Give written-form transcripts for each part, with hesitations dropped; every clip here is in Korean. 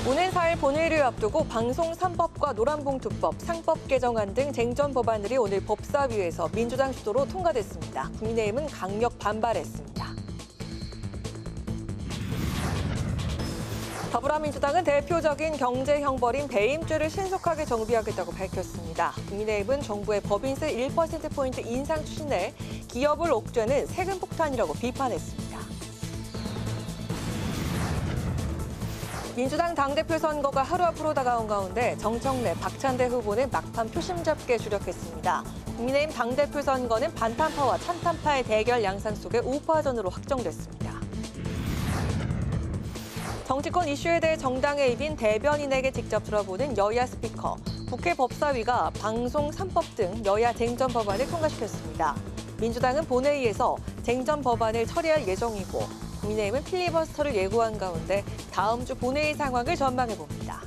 오는 4일 본회의를 앞두고 방송 3법과 노란봉투법, 상법 개정안 등 쟁점 법안들이 오늘 법사위에서 민주당 주도로 통과됐습니다. 국민의힘은 강력 반발했습니다. 더불어민주당은 대표적인 경제 형벌인 배임죄를 신속하게 정비하겠다고 밝혔습니다. 국민의힘은 정부의 법인세 1%포인트 인상 추진에 기업을 옥죄는 세금 폭탄이라고 비판했습니다. 민주당 당대표 선거가 하루 앞으로 다가온 가운데 정청래, 박찬대 후보는 막판 표심 잡기에 주력했습니다. 국민의힘 당대표 선거는 반탄파와 찬탄파의 대결 양상 속에 우파전으로 확정됐습니다. 정치권 이슈에 대해 정당의 입인 대변인에게 직접 들어보는 여야 스피커. 국회 법사위가 방송 3법 등 여야 쟁점 법안을 통과시켰습니다. 민주당은 본회의에서 쟁점 법안을 처리할 예정이고 국민의힘은 필리버스터를 예고한 가운데 다음 주 본회의 상황을 전망해 봅니다.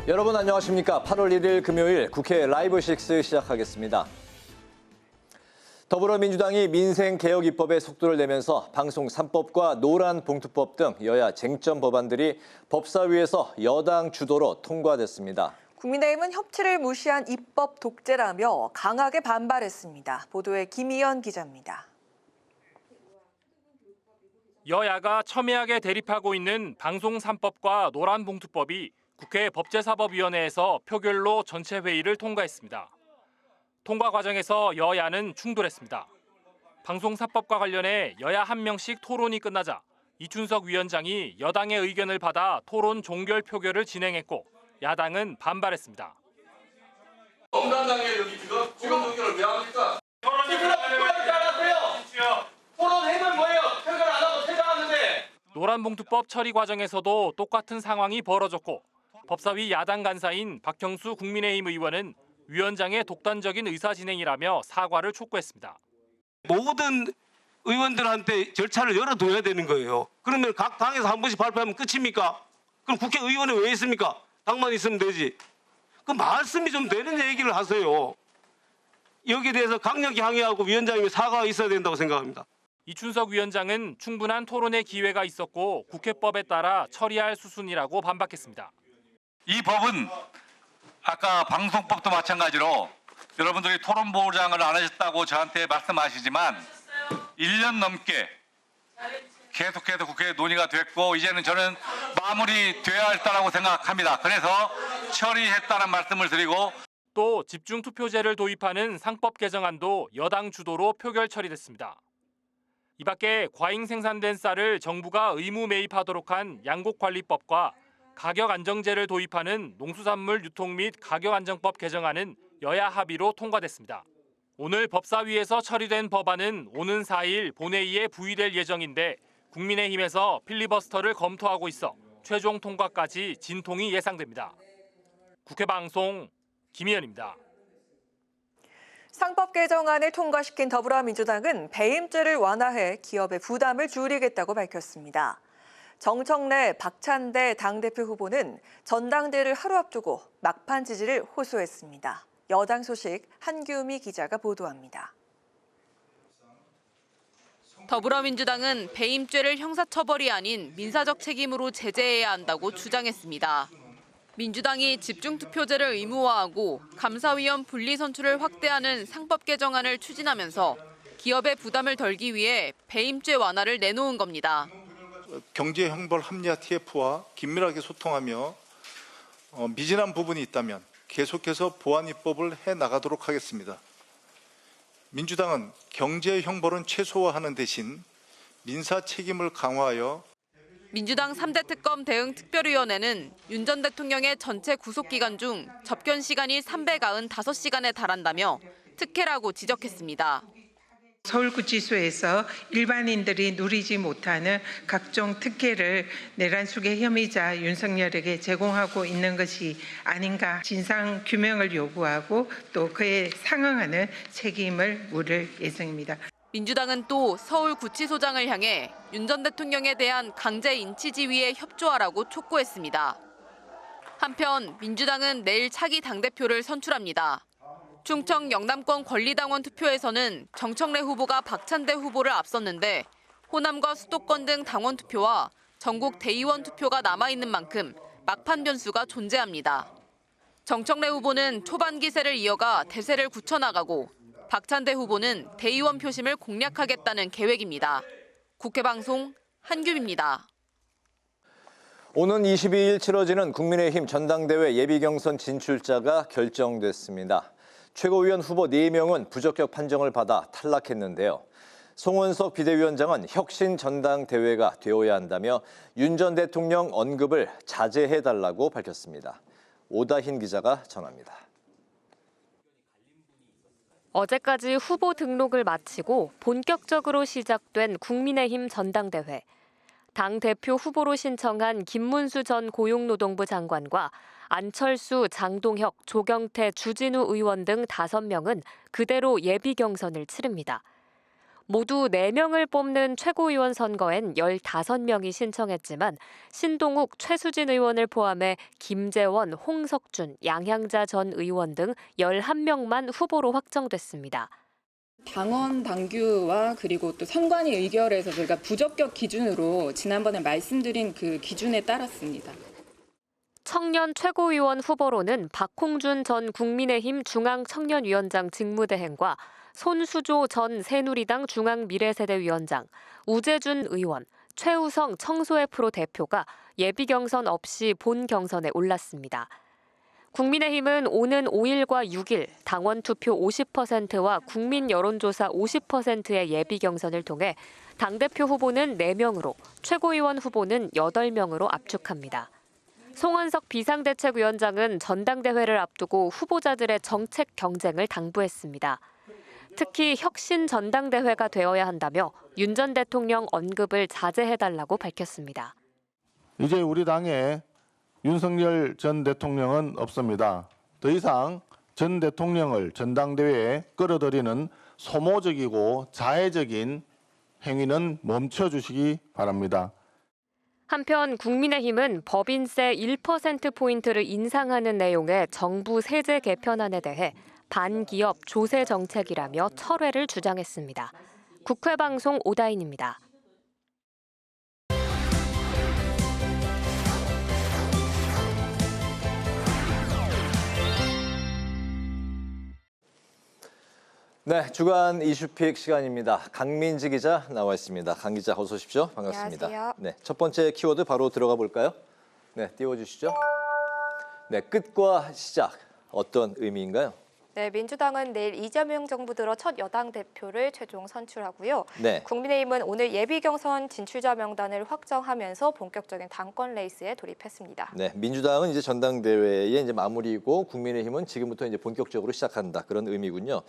여러분 안녕하십니까? 8월 1일 금요일 국회 라이브 6 시작하겠습니다. 더불어민주당이 민생개혁 입법에 속도를 내면서 방송 3법과 노란봉투법 등 여야 쟁점 법안들이 법사위에서 여당 주도로 통과됐습니다. 국민의힘은 협치를 무시한 입법 독재라며 강하게 반발했습니다. 보도에 김희연 기자입니다. 여야가 첨예하게 대립하고 있는 방송 3법과 노란봉투법이 국회 법제사법위원회에서 표결로 전체 회의를 통과했습니다. 통과 과정에서 여야는 충돌했습니다. 방송 3법과 관련해 여야 한 명씩 토론이 끝나자 이춘석 위원장이 여당의 의견을 받아 토론 종결 표결을 진행했고 야당은 반발했습니다. 정당당의 여기 지금 의견을 왜 합니까? 토론하지 않았어요. 토론해면 뭐예요? 표결 안 하고 퇴장하는데. 노란봉투법 처리 과정에서도 똑같은 상황이 벌어졌고 법사위 야당 간사인 박형수 국민의힘 의원은 위원장의 독단적인 의사진행이라며 사과를 촉구했습니다. 모든 의원들한테 절차를 열어둬야 되는 거예요. 그러면 각 당에서 한 번씩 발표하면 끝입니까? 그럼 국회의원은 왜 있습니까? 당만 있으면 되지. 그 말씀이 좀 되는 얘기를 하세요. 여기에 대해서 강력히 항의하고 위원장님의 사과가 있어야 된다고 생각합니다. 이춘석 위원장은 충분한 토론의 기회가 있었고 국회법에 따라 처리할 수순이라고 반박했습니다. 이 법은 아까 방송법도 마찬가지로 여러분들이 토론 보장을 안 하셨다고 저한테 말씀하시지만 1년 넘게 계속해서 국회에 논의가 됐고 이제는 저는 마무리돼야 했다고 생각합니다. 그래서 처리했다는 말씀을 드리고 또 집중투표제를 도입하는 상법 개정안도 여당 주도로 표결 처리됐습니다. 이 밖에 과잉 생산된 쌀을 정부가 의무 매입하도록 한 양곡관리법과 가격안정제를 도입하는 농수산물 유통 및 가격안정법 개정안은 여야 합의로 통과됐습니다. 오늘 법사위에서 처리된 법안은 오는 4일 본회의에 부의될 예정인데 국민의힘에서 필리버스터를 검토하고 있어 최종 통과까지 진통이 예상됩니다. 국회 방송 김희연입니다. 상법 개정안을 통과시킨 더불어민주당은 배임죄를 완화해 기업의 부담을 줄이겠다고 밝혔습니다. 정청래, 박찬대 당대표 후보는 전당대회를 하루 앞두고 막판 지지를 호소했습니다. 여당 소식 한규미 기자가 보도합니다. 더불어민주당은 배임죄를 형사처벌이 아닌 민사적 책임으로 제재해야 한다고 주장했습니다. 민주당이 집중투표제를 의무화하고 감사위원 분리선출을 확대하는 상법 개정안을 추진하면서 기업의 부담을 덜기 위해 배임죄 완화를 내놓은 겁니다. 경제형벌 합리화 TF와 긴밀하게 소통하며 미진한 부분이 있다면 계속해서 보완 입법을 해나가도록 하겠습니다. 민주당은 경제형벌은 최소화하는 대신 민사 책임을 강화하여 민주당 3대 특검 대응 특별위원회는 윤 전 대통령의 전체 구속기간 중 접견 시간이 395시간에 달한다며 특혜라고 지적했습니다. 서울구치소에서 일반인들이 누리지 못하는 각종 특혜를 내란숙의 혐의자 윤석열에게 제공하고 있는 것이 아닌가 진상 규명을 요구하고 또 그에 상응하는 책임을 물을 예정입니다. 민주당은 또 서울구치소장을 향해 윤 전 대통령에 대한 강제 인치 지휘에 협조하라고 촉구했습니다. 한편 민주당은 내일 차기 당대표를 선출합니다. 충청 영남권 권리당원 투표에서는 정청래 후보가 박찬대 후보를 앞섰는데 호남과 수도권 등 당원 투표와 전국 대의원 투표가 남아있는 만큼 막판 변수가 존재합니다. 정청래 후보는 초반 기세를 이어가 대세를 굳혀나가고 박찬대 후보는 대의원 표심을 공략하겠다는 계획입니다. 국회방송 한규입니다. 오는 22일 치러지는 국민의힘 전당대회 예비경선 진출자가 결정됐습니다. 최고위원 후보 4명은 부적격 판정을 받아 탈락했는데요. 송원석 비대위원장은 혁신 전당대회가 되어야 한다며 윤 전 대통령 언급을 자제해달라고 밝혔습니다. 오다힌 기자가 전합니다. 어제까지 후보 등록을 마치고 본격적으로 시작된 국민의힘 전당대회. 당대표 후보로 신청한 김문수 전 고용노동부 장관과 안철수, 장동혁, 조경태, 주진우 의원 등 5명은 그대로 예비 경선을 치릅니다. 모두 4명을 뽑는 최고위원 선거엔 15명이 신청했지만 신동욱, 최수진 의원을 포함해 김재원, 홍석준, 양향자 전 의원 등 11명만 후보로 확정됐습니다. 당원 당규와 그리고 또 선관위 의결에서 저희가 부적격 기준으로 지난번에 말씀드린 그 기준에 따랐습니다. 청년 최고위원 후보로는 박홍준 전 국민의힘 중앙청년위원장 직무대행과 손수조 전 새누리당 중앙미래세대위원장, 우재준 의원, 최우성 청소애프로 대표가 예비경선 없이 본 경선에 올랐습니다. 국민의힘은 오는 5일과 6일 당원 투표 50%와 국민 여론조사 50%의 예비경선을 통해 당대표 후보는 4명으로 최고위원 후보는 8명으로 압축합니다. 송원석 비상대책위원장은 전당대회를 앞두고 후보자들의 정책 경쟁을 당부했습니다. 특히 혁신 전당대회가 되어야 한다며 윤 전 대통령 언급을 자제해달라고 밝혔습니다. 이제 우리 당에 윤석열 전 대통령은 없습니다. 더 이상 전 대통령을 전당대회에 끌어들이는 소모적이고 자해적인 행위는 멈춰주시기 바랍니다. 한편 국민의힘은 법인세 1%포인트를 인상하는 내용의 정부 세제 개편안에 대해 반기업 조세 정책이라며 철회를 주장했습니다. 국회방송 오다인입니다. 네, 주간 이슈픽 시간입니다. 강민지 기자 나와 있습니다. 강 기자 어서 오십시오. 반갑습니다. 안녕하세요. 네, 첫 번째 키워드 바로 들어가 볼까요? 네, 띄워주시죠. 네, 끝과 시작. 어떤 의미인가요? 네, 민주당은 내일 이재명 정부 들어 첫 여당 대표를 최종 선출하고요. 네. 국민의힘은 오늘 예비 경선 진출자 명단을 확정하면서 본격적인 당권 레이스에 돌입했습니다. 네, 민주당은 이제 전당대회의 이제 마무리고 국민의힘은 지금부터 이제 본격적으로 시작한다 그런 의미군요.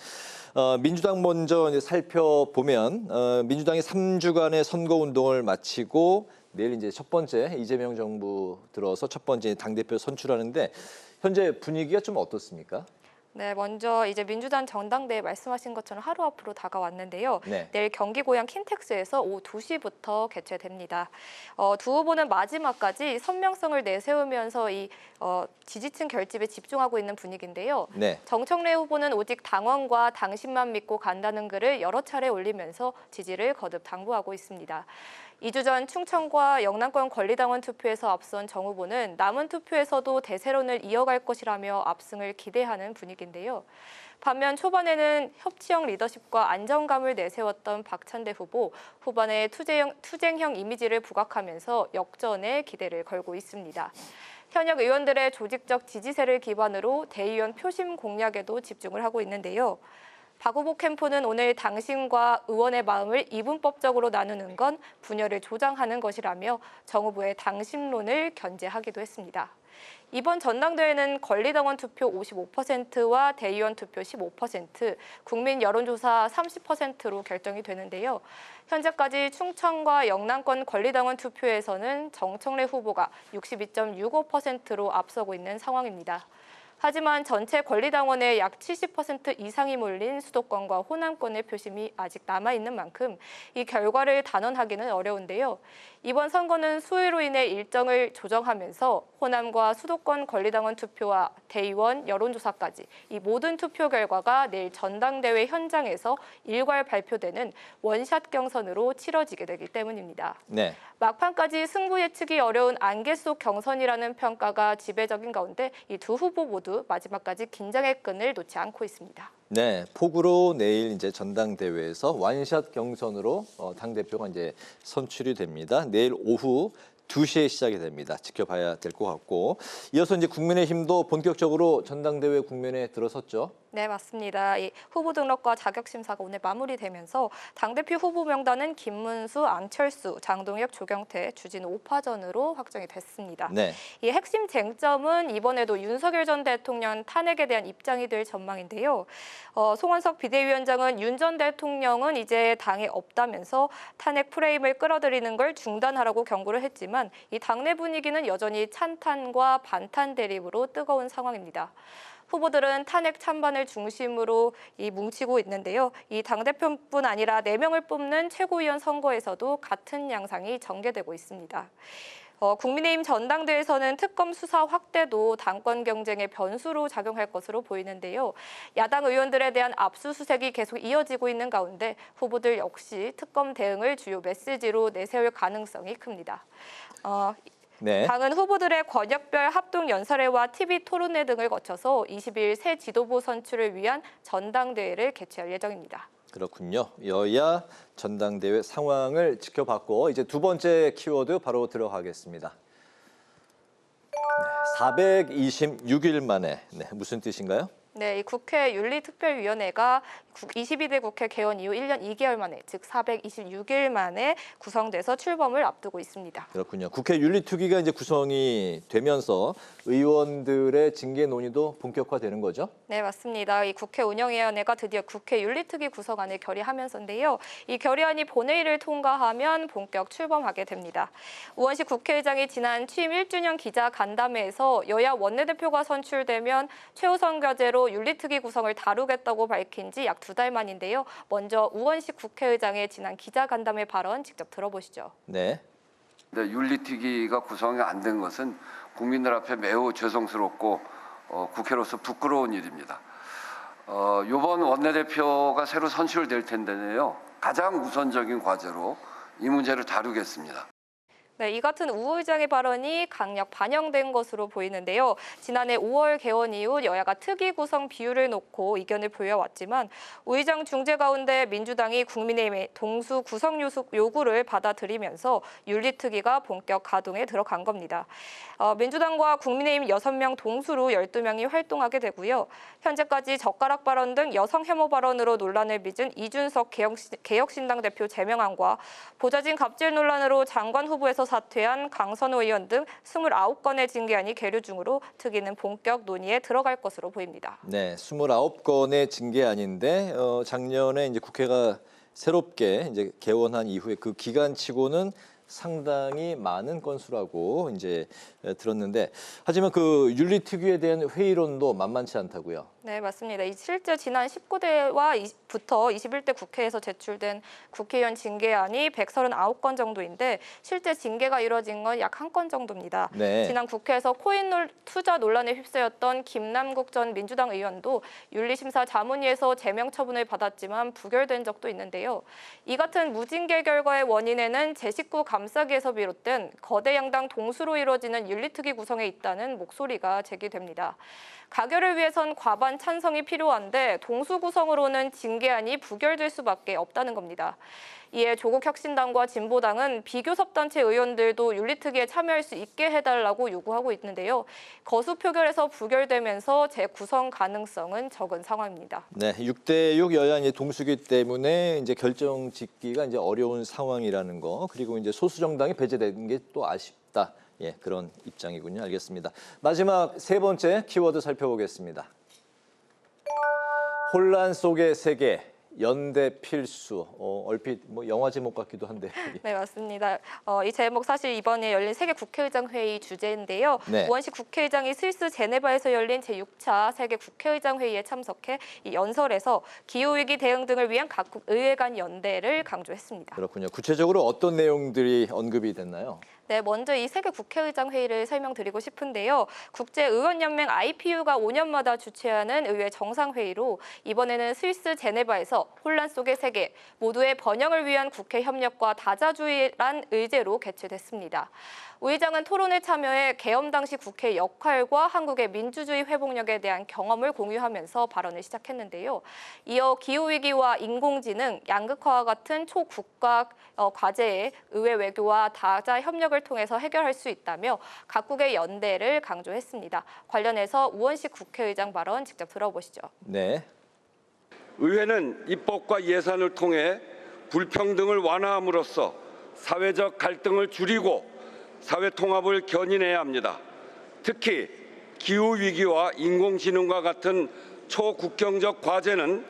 민주당 먼저 이제 살펴보면 민주당이 3주간의 선거 운동을 마치고 내일 이제 첫 번째 이재명 정부 들어서 첫 번째 당대표 선출하는데 현재 분위기가 좀 어떻습니까? 네, 먼저 이제 민주당 전당대회 말씀하신 것처럼 하루 앞으로 다가왔는데요. 네. 내일 경기 고향 킨텍스에서 오후 2시부터 개최됩니다. 두 후보는 마지막까지 선명성을 내세우면서 이 지지층 결집에 집중하고 있는 분위기인데요. 네. 정청래 후보는 오직 당원과 당신만 믿고 간다는 글을 여러 차례 올리면서 지지를 거듭 당부하고 있습니다. 2주 전 충청과 영남권 권리당원 투표에서 앞선 정 후보는 남은 투표에서도 대세론을 이어갈 것이라며 압승을 기대하는 분위기인데요. 반면 초반에는 협치형 리더십과 안정감을 내세웠던 박찬대 후보, 후반에 투쟁형 이미지를 부각하면서 역전에 기대를 걸고 있습니다. 현역 의원들의 조직적 지지세를 기반으로 대의원 표심 공략에도 집중을 하고 있는데요. 박 후보 캠프는 오늘 당신과 의원의 마음을 이분법적으로 나누는 건 분열을 조장하는 것이라며 정 후보의 당심론을 견제하기도 했습니다. 이번 전당대회는 권리당원 투표 55%와 대의원 투표 15%, 국민 여론조사 30%로 결정이 되는데요. 현재까지 충청과 영남권 권리당원 투표에서는 정청래 후보가 62.65%로 앞서고 있는 상황입니다. 하지만 전체 권리당원의 약 70% 이상이 몰린 수도권과 호남권의 표심이 아직 남아있는 만큼 이 결과를 단언하기는 어려운데요. 이번 선거는 수요로 인해 일정을 조정하면서 호남과 수도권 권리당원 투표와 대의원 여론조사까지 이 모든 투표 결과가 내일 전당대회 현장에서 일괄 발표되는 원샷 경선으로 치러지게 되기 때문입니다. 네. 막판까지 승부 예측이 어려운 안개 속 경선이라는 평가가 지배적인 가운데 이 두 후보 모두 마지막까지 긴장의 끈을 놓지 않고 있습니다. 네, 폭우로 내일 이제 전당대회에서 완샷 경선으로 당대표가 이제 선출이 됩니다. 내일 오후 2시에 시작이 됩니다. 지켜봐야 될 것 같고, 이어서 이제 국민의힘도 본격적으로 전당대회 국면에 들어섰죠. 네, 맞습니다. 이 후보 등록과 자격 심사가 오늘 마무리되면서 당대표 후보 명단은 김문수, 안철수, 장동혁, 조경태, 주진우 5파전으로 확정이 됐습니다. 네. 이 핵심 쟁점은 이번에도 윤석열 전 대통령 탄핵에 대한 입장이 될 전망인데요. 송원석 비대위원장은 윤 전 대통령은 이제 당에 없다면서 탄핵 프레임을 끌어들이는 걸 중단하라고 경고를 했지만 이 당내 분위기는 여전히 찬탄과 반탄 대립으로 뜨거운 상황입니다. 후보들은 탄핵 찬반을 중심으로 뭉치고 있는데요. 이 당대표뿐 아니라 4명을 뽑는 최고위원 선거에서도 같은 양상이 전개되고 있습니다. 국민의힘 전당대회에서는 특검 수사 확대도 당권 경쟁의 변수로 작용할 것으로 보이는데요. 야당 의원들에 대한 압수수색이 계속 이어지고 있는 가운데 후보들 역시 특검 대응을 주요 메시지로 내세울 가능성이 큽니다. 네. 당은 후보들의 권역별 합동 연설회와 TV 토론회 등을 거쳐서 20일 새 지도부 선출을 위한 전당대회를 개최할 예정입니다. 그렇군요. 여야 전당대회 상황을 지켜봤고, 이제 두 번째 키워드 바로 들어가겠습니다. 네, 426일 만에, 네, 무슨 뜻인가요? 네, 이 국회 윤리특별위원회가 22대 국회 개원 이후 1년 2개월 만에, 즉 426일 만에 구성돼서 출범을 앞두고 있습니다. 그렇군요. 국회 윤리특위가 이제 구성이 되면서 의원들의 징계 논의도 본격화되는 거죠? 네, 맞습니다. 이 국회 운영위원회가 드디어 국회 윤리특위 구성안을 결의하면서인데요. 이 결의안이 본회의를 통과하면 본격 출범하게 됩니다. 우원식 국회의장이 지난 취임 1주년 기자 간담회에서 여야 원내대표가 선출되면 최우선과제로 윤리특위 구성을 다루겠다고 밝힌 지 약 2달 만인데요. 먼저 우원식 국회의장의 지난 기자간담회 발언 직접 들어보시죠. 네. 윤리특위가 구성이 안 된 것은 국민들 앞에 매우 죄송스럽고 국회로서 부끄러운 일입니다. 이번 원내대표가 새로 선출될 텐데요. 가장 우선적인 과제로 이 문제를 다루겠습니다. 네, 이 같은 우 의장의 발언이 강력 반영된 것으로 보이는데요. 지난해 5월 개원 이후 여야가 특위 구성 비율을 놓고 의견을 보여왔지만 우 의장 중재 가운데 민주당이 국민의힘의 동수 구성 요구를 받아들이면서 윤리특위가 본격 가동에 들어간 겁니다. 민주당과 국민의힘 6명 동수로 12명이 활동하게 되고요. 현재까지 젓가락 발언 등 여성 혐오 발언으로 논란을 빚은 이준석 개혁신당 대표 제명안과 보좌진 갑질 논란으로 장관 후보에서 사퇴한 강선호 의원 등 29건의 징계안이 계류 중으로 특위는 본격 논의에 들어갈 것으로 보입니다. 네, 29건의 징계안인데 작년에 이제 국회가 새롭게 이제 개원한 이후에 그 기간치고는 상당히 많은 건수라고 이제 들었는데, 하지만 그 윤리특위에 대한 회의론도 만만치 않다고요. 네, 맞습니다. 실제 지난 19대와부터 21대 국회에서 제출된 국회의원 징계안이 139건 정도인데 실제 징계가 이뤄진 건 약 1건 정도입니다. 네. 지난 국회에서 코인 투자 논란에 휩싸였던 김남국 전 민주당 의원도 윤리심사 자문위에서 제명 처분을 받았지만 부결된 적도 있는데요. 이 같은 무징계 결과의 원인에는 제19 감사기에서 비롯된 거대 양당 동수로 이루어지는 윤리특위 구성에 있다는 목소리가 제기됩니다. 가결을 위해선 과반 찬성이 필요한데 동수 구성으로는 징계안이 부결될 수밖에 없다는 겁니다. 이에 조국혁신당과 진보당은 비교섭단체 의원들도 윤리특위에 참여할 수 있게 해달라고 요구하고 있는데요. 거수 표결에서 부결되면서 재구성 가능성은 적은 상황입니다. 네, 6대6 여야 이제 동수기 때문에 이제 결정 짓기가 이제 어려운 상황이라는 거, 그리고 이제 소수 정당이 배제된 게 또 아쉽다. 예, 그런 입장이군요. 알겠습니다. 마지막 세 번째 키워드 살펴보겠습니다. 혼란 속의 세계, 연대 필수. 얼핏 뭐 영화 제목 같기도 한데. 네, 맞습니다. 이 제목 사실 이번에 열린 세계 국회의장 회의 주제인데요. 네. 우원식 국회의장이 스위스 제네바에서 열린 제6차 세계 국회의장 회의에 참석해 이 연설에서 기후위기 대응 등을 위한 각국 의회 간 연대를 강조했습니다. 그렇군요. 구체적으로 어떤 내용들이 언급이 됐나요? 네, 먼저 이 세계 국회의장 회의를 설명드리고 싶은데요. 국제의원연맹 IPU가 5년마다 주최하는 의회 정상회의로 이번에는 스위스 제네바에서 혼란 속의 세계, 모두의 번영을 위한 국회 협력과 다자주의란 의제로 개최됐습니다. 우 의장은 토론에 참여해 개엄 당시 국회 역할과 한국의 민주주의 회복력에 대한 경험을 공유하면서 발언을 시작했는데요. 이어 기후위기와 인공지능, 양극화와 같은 초국가 과제에 의회 외교와 다자 협력을 통해서 해결할 수 있다며 각국의 연대를 강조했습니다. 관련해서 우원식 국회의장 발언 직접 들어보시죠. 네. 의회는 입법과 예산을 통해 불평등을 완화함으로써 사회적 갈등을 줄이고 사회 통합을 견인해야 합니다. 특히 기후위기와 인공지능과 같은 초국경적 과제는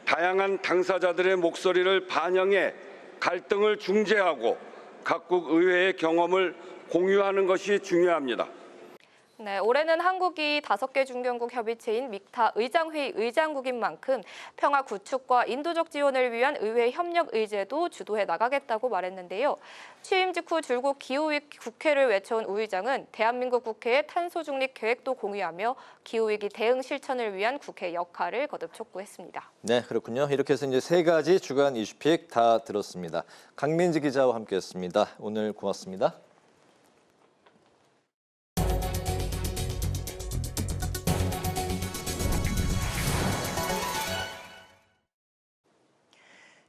다양한 당사자들의 목소리를 반영해 갈등을 중재하고 각국 의회의 경험을 공유하는 것이 중요합니다. 네, 올해는 한국이 5개 중견국 협의체인 믹타 의장회의 의장국인 만큼 평화 구축과 인도적 지원을 위한 의회 협력 의제도 주도해 나가겠다고 말했는데요. 취임 직후 줄곧 기후위기 국회를 외쳐온 우 의장은 대한민국 국회의 탄소 중립 계획도 공유하며 기후위기 대응 실천을 위한 국회 역할을 거듭 촉구했습니다. 네, 그렇군요. 이렇게 해서 이제 3가지 주간 이슈픽 다 들었습니다. 강민지 기자와 함께했습니다. 오늘 고맙습니다.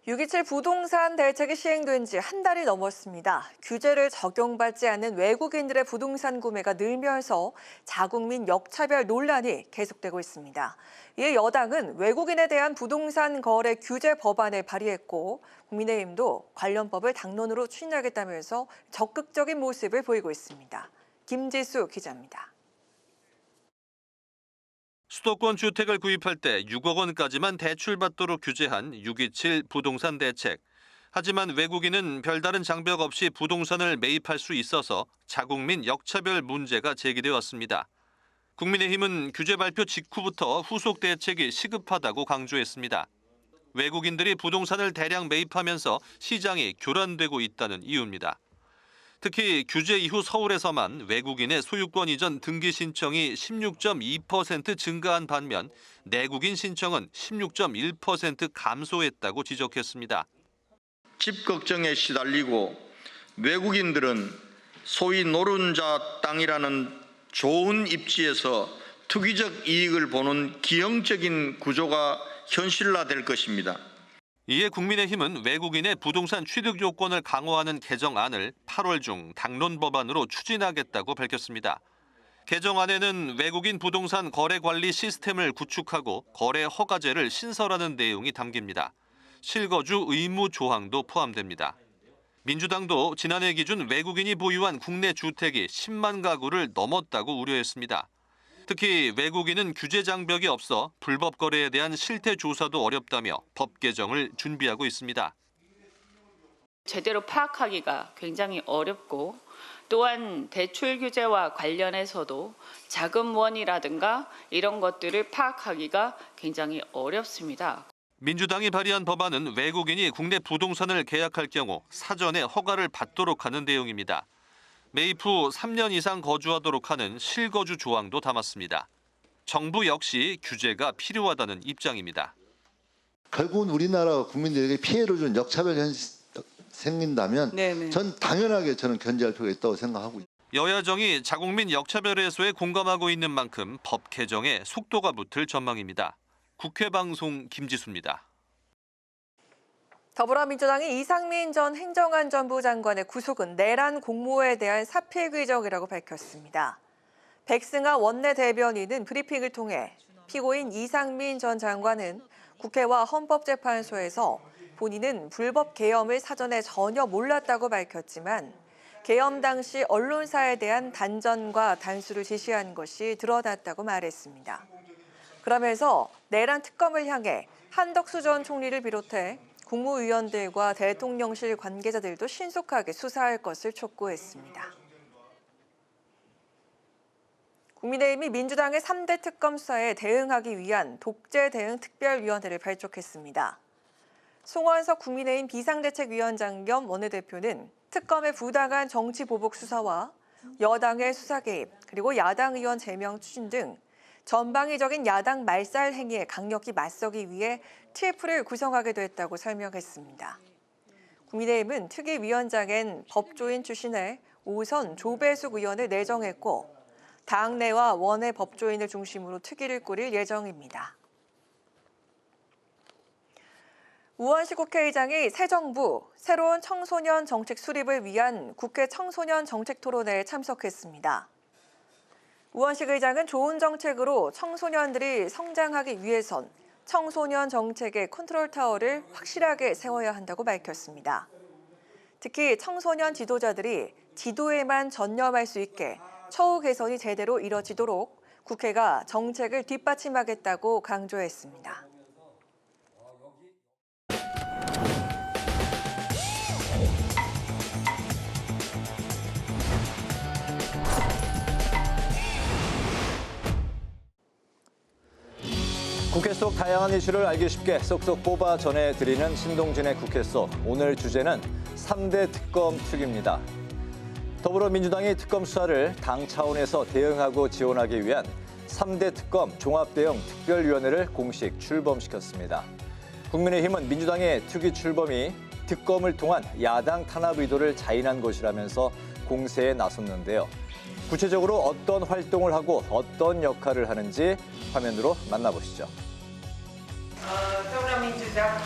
(6.27) 부동산 대책이 시행된 지 한 달이 넘었습니다. 규제를 적용받지 않는 외국인들의 부동산 구매가 늘면서 자국민 역차별 논란이 계속되고 있습니다. 이에 여당은 외국인에 대한 부동산 거래 규제 법안을 발의했고 국민의힘도 관련 법을 당론으로 추진하겠다면서 적극적인 모습을 보이고 있습니다. 김지수 기자입니다. 수도권 주택을 구입할 때 6억 원까지만 대출받도록 규제한 6.27 부동산 대책. 하지만 외국인은 별다른 장벽 없이 부동산을 매입할 수 있어서 자국민 역차별 문제가 제기되었습니다. 국민의힘은 규제 발표 직후부터 후속 대책이 시급하다고 강조했습니다. 외국인들이 부동산을 대량 매입하면서 시장이 교란되고 있다는 이유입니다. 특히 규제 이후 서울에서만 외국인의 소유권 이전 등기 신청이 16.2% 증가한 반면 내국인 신청은 16.1% 감소했다고 지적했습니다. 집 걱정에 시달리고 외국인들은 소위 노른자 땅이라는 좋은 입지에서 투기적 이익을 보는 기형적인 구조가 현실화될 것입니다. 이에 국민의힘은 외국인의 부동산 취득 요건을 강화하는 개정안을 8월 중 당론 법안으로 추진하겠다고 밝혔습니다. 개정안에는 외국인 부동산 거래 관리 시스템을 구축하고 거래 허가제를 신설하는 내용이 담깁니다. 실거주 의무 조항도 포함됩니다. 민주당도 지난해 기준 외국인이 보유한 국내 주택이 10만 가구를 넘었다고 우려했습니다. 특히 외국인은 규제 장벽이 없어 불법 거래에 대한 실태 조사도 어렵다며 법 개정을 준비하고 있습니다. 제대로 파악하기가 굉장히 어렵고 또한 대출 규제와 관련해서도 자금원이라든가 이런 것들을 파악하기가 굉장히 어렵습니다. 민주당이 발의한 법안은 외국인이 국내 부동산을 계약할 경우 사전에 허가를 받도록 하는 내용입니다. 매입 후 3년 이상 거주하도록 하는 실거주 조항도 담았습니다. 정부 역시 규제가 필요하다는 입장입니다. 결국은 우리나라 국민들에게 피해를 준 역차별 생긴다면 전 당연하게 저는 견제할 필요가 있다고 생각하고 있습니다. 여야정이 자국민 역차별 해소에 공감하고 있는 만큼 법 개정에 속도가 붙을 전망입니다. 국회방송 김지수입니다. 더불어민주당이 이상민 전 행정안전부 장관의 구속은 내란 공모에 대한 사필 규정이라고 밝혔습니다. 백승아 원내대변인은 브리핑을 통해 피고인 이상민 전 장관은 국회와 헌법재판소에서 본인은 불법 계엄을 사전에 전혀 몰랐다고 밝혔지만 계엄 당시 언론사에 대한 단전과 단수를 지시한 것이 드러났다고 말했습니다. 그러면서 내란 특검을 향해 한덕수 전 총리를 비롯해 국무위원들과 대통령실 관계자들도 신속하게 수사할 것을 촉구했습니다. 국민의힘이 민주당의 3대 특검 수사에 대응하기 위한 독재 대응 특별위원회를 발족했습니다. 송원석 국민의힘 비상대책위원장 겸 원내대표는 특검의 부당한 정치 보복 수사와 여당의 수사 개입, 그리고 야당 의원 제명 추진 등 전방위적인 야당 말살 행위에 강력히 맞서기 위해 TF를 구성하게 됐다고 설명했습니다. 국민의힘은 특위위원장엔 법조인 출신의 오선 조배숙 의원을 내정했고 당내와 원외 법조인을 중심으로 특위를 꾸릴 예정입니다. 우원식 국회의장이 새 정부 새로운 청소년 정책 수립을 위한 국회 청소년 정책 토론회에 참석했습니다. 우원식 의장은 좋은 정책으로 청소년들이 성장하기 위해선 청소년 정책의 컨트롤 타워를 확실하게 세워야 한다고 밝혔습니다. 특히 청소년 지도자들이 지도에만 전념할 수 있게 처우 개선이 제대로 이뤄지도록 국회가 정책을 뒷받침하겠다고 강조했습니다. 국회 속 다양한 이슈를 알기 쉽게 쏙쏙 뽑아 전해드리는 신동진의 국회 속. 오늘 주제는 3대 특검 특위입니다. 더불어민주당이 특검 수사를 당 차원에서 대응하고 지원하기 위한 3대 특검 종합대응 특별위원회를 공식 출범시켰습니다. 국민의힘은 민주당의 특위 출범이 특검을 통한 야당 탄압 의도를 자인한 것이라면서 공세에 나섰는데요. 구체적으로 어떤 활동을 하고 어떤 역할을 하는지 화면으로 만나보시죠. 더불어민주당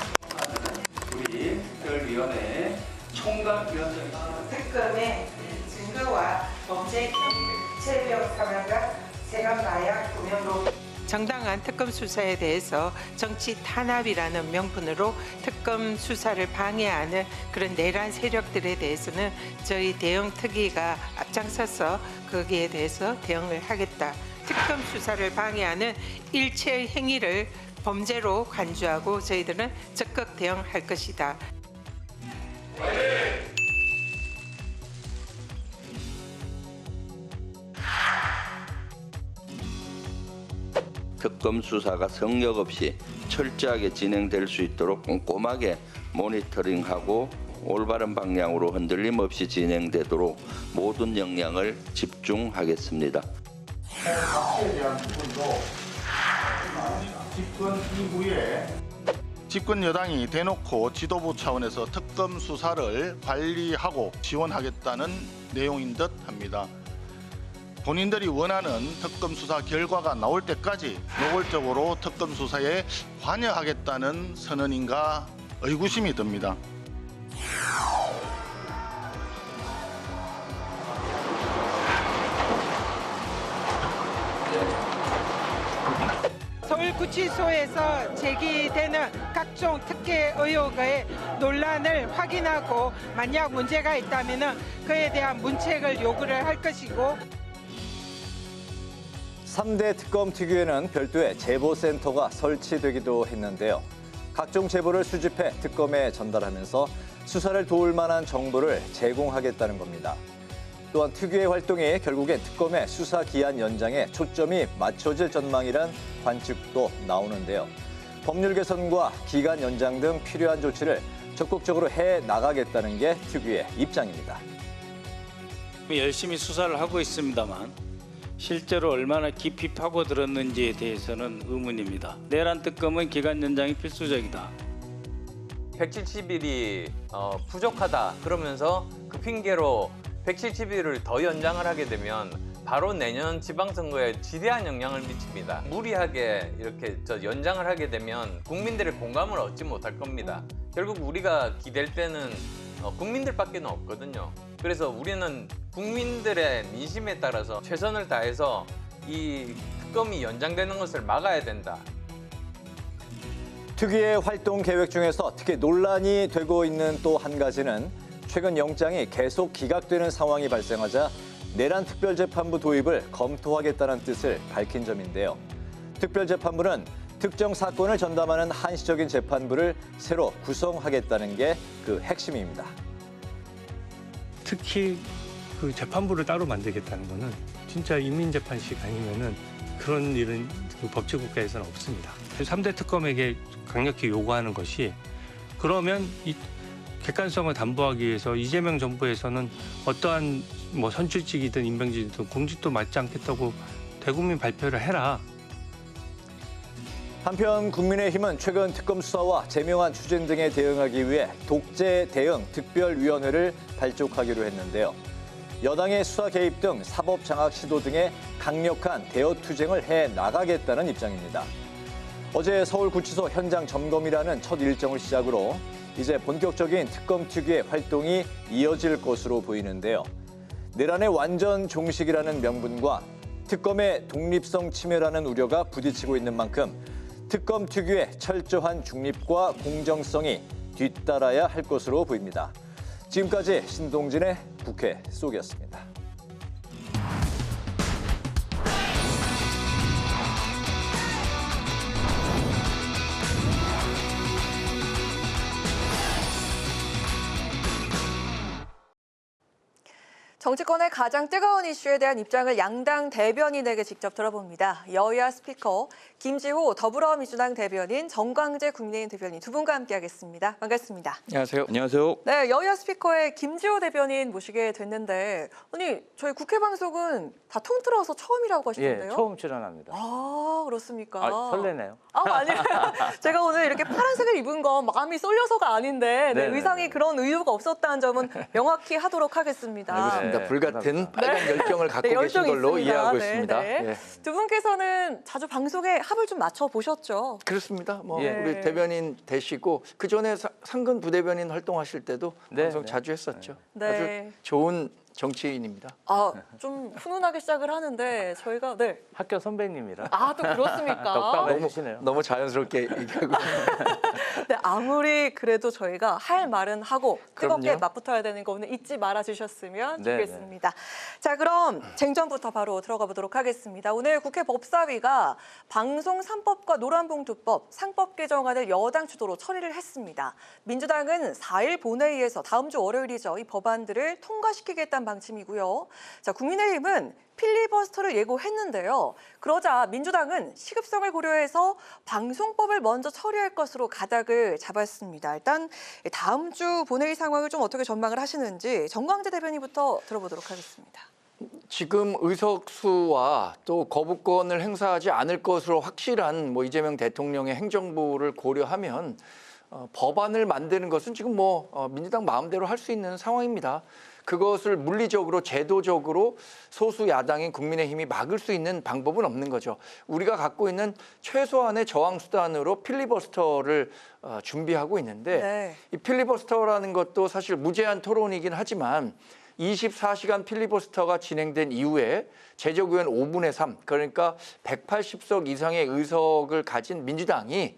우리 특별위원회 총괄위원장이십니다. 특검의 증거와 범죄 체병 사망과 세관 마약 구명로 정당한 특검 수사에 대해서 정치 탄압이라는 명분으로 특검 수사를 방해하는 그런 내란 세력들에 대해서는 저희 대응 특위가 앞장서서 거기에 대해서 대응을 하겠다. 특검 수사를 방해하는 일체 행위를 범죄로 간주하고 저희들은 적극 대응할 것이다. 특검 수사가 성역 없이 철저하게 진행될 수 있도록 꼼꼼하게 모니터링하고 올바른 방향으로 흔들림 없이 진행되도록 모든 역량을 집중하겠습니다. 박제에 대한 부분도 집권 이후에 집권 여당이 대놓고 지도부 차원에서 특검 수사를 관리하고 지원하겠다는 내용인 듯 합니다. 본인들이 원하는 특검 수사 결과가 나올 때까지 노골적으로 특검 수사에 관여하겠다는 선언인가 의구심이 듭니다. 서울구치소에서 제기되는 각종 특혜 의혹의 논란을 확인하고 만약 문제가 있다면 그에 대한 문책을 요구를 할 것이고 3대 특검 특위에는 별도의 제보센터가 설치되기도 했는데요. 각종 제보를 수집해 특검에 전달하면서 수사를 도울 만한 정보를 제공하겠다는 겁니다. 또한 특위의 활동이 결국엔 특검의 수사 기한 연장에 초점이 맞춰질 전망이란 관측도 나오는데요. 법률 개선과 기간 연장 등 필요한 조치를 적극적으로 해 나가겠다는 게 특위의 입장입니다. 열심히 수사를 하고 있습니다만 실제로 얼마나 깊이 파고들었는지에 대해서는 의문입니다. 내란 특검은 기간 연장이 필수적이다. 170일이 부족하다 그러면서 그 핑계로 170일을 더 연장을 하게 되면 바로 내년 지방선거에 지대한 영향을 미칩니다. 무리하게 이렇게 연장을 하게 되면 국민들의 공감을 얻지 못할 겁니다. 결국 우리가 기댈 때는 국민들밖에 없거든요. 그래서 우리는 국민들의 민심에 따라서 최선을 다해서 이 특검이 연장되는 것을 막아야 된다. 특위의 활동 계획 중에서 특히 논란이 되고 있는 또 한 가지는 최근 영장이 계속 기각되는 상황이 발생하자 내란 특별재판부 도입을 검토하겠다는 뜻을 밝힌 점인데요. 특별재판부는 특정 사건을 전담하는 한시적인 재판부를 새로 구성하겠다는 게 그 핵심입니다. 특히 그 재판부를 따로 만들겠다는 거는 진짜 인민재판식 아니면은 그런 일은 법치국가에서는 없습니다. 3대 특검에게 강력히 요구하는 것이 그러면 이 객관성을 담보하기 위해서 이재명 정부에서는 어떠한 뭐 선출직이든 임명직이든 공직도 맞지 않겠다고 대국민 발표를 해라. 한편 국민의힘은 최근 특검 수사와 제명안 추진 등에 대응하기 위해 독재 대응 특별위원회를 발족하기로 했는데요. 여당의 수사 개입 등 사법 장악 시도 등에 강력한 대어 투쟁을 해 나가겠다는 입장입니다. 어제 서울구치소 현장 점검이라는 첫 일정을 시작으로 이제 본격적인 특검 특유의 활동이 이어질 것으로 보이는데요. 내란의 완전 종식이라는 명분과 특검의 독립성 침해라는 우려가 부딪히고 있는 만큼 특검 특유의 철저한 중립과 공정성이 뒤따라야 할 것으로 보입니다. 지금까지 신동진의 국회 속이었습니다. 정치권의 가장 뜨거운 이슈에 대한 입장을 양당 대변인에게 직접 들어봅니다. 여야 스피커, 김지호 더불어민주당 대변인, 정광재 국민의힘 대변인 두 분과 함께하겠습니다. 반갑습니다. 안녕하세요. 안녕하세요. 네, 여야 스피커의 김지호 대변인 모시게 됐는데, 아니 저희 국회 방송은 다 통틀어서 처음이라고 하시던데요? 예, 처음 출연합니다. 아, 그렇습니까? 설레네요. 아니에요. 제가 오늘 이렇게 파란색을 입은 건 마음이 쏠려서가 아닌데 네, 의상이 그런 의도가 없었다는 점은 명확히 하도록 하겠습니다. 알겠습니다. 불같은 빨간 열정을 갖고 계신 걸로 이해하고 있습니다. 예. 두 분께서는 자주 방송에 합을 좀 맞춰 보셨죠? 그렇습니다. 뭐 예. 우리 대변인 되시고 그 전에 상근 부대변인 활동하실 때도 방송 자주 했었죠. 네. 아주 좋은 정치인입니다. 아, 좀 훈훈하게 시작을 하는데 저희가 학교 선배님이라. 아, 또 그렇습니까? 덕담을 해주시네요. 너무 자연스럽게 얘기하고. 네, 아무리 그래도 저희가 할 말은 하고 뜨겁게 그럼요. 맞붙어야 되는 거 오늘 잊지 말아 주셨으면 네, 좋겠습니다. 자, 그럼 쟁점부터 바로 들어가 보도록 하겠습니다. 오늘 국회 법사위가 방송 3법과 노란봉투법, 상법 개정안을 여당 주도로 처리를 했습니다. 민주당은 4일 본회의에서 다음 주 월요일이죠. 이 법안들을 통과시키겠다는 방침이고요. 자, 국민의힘은 필리버스터를 예고했는데요. 그러자 민주당은 시급성을 고려해서 방송법을 먼저 처리할 것으로 가닥을 잡았습니다. 일단 다음 주 본회의 상황을 좀 어떻게 전망을 하시는지 정광재 대변인부터 들어보도록 하겠습니다. 지금 의석수와 또 거부권을 행사하지 않을 것으로 확실한 이재명 대통령의 행정부를 고려하면 법안을 만드는 것은 지금 민주당 마음대로 할 수 있는 상황입니다. 그것을 물리적으로 제도적으로 소수 야당인 국민의힘이 막을 수 있는 방법은 없는 거죠. 우리가 갖고 있는 최소한의 저항 수단으로 필리버스터를 준비하고 있는데 이 필리버스터라는 것도 사실 무제한 토론이긴 하지만 24시간 필리버스터가 진행된 이후에 제적의원 5분의 3, 그러니까 180석 이상의 의석을 가진 민주당이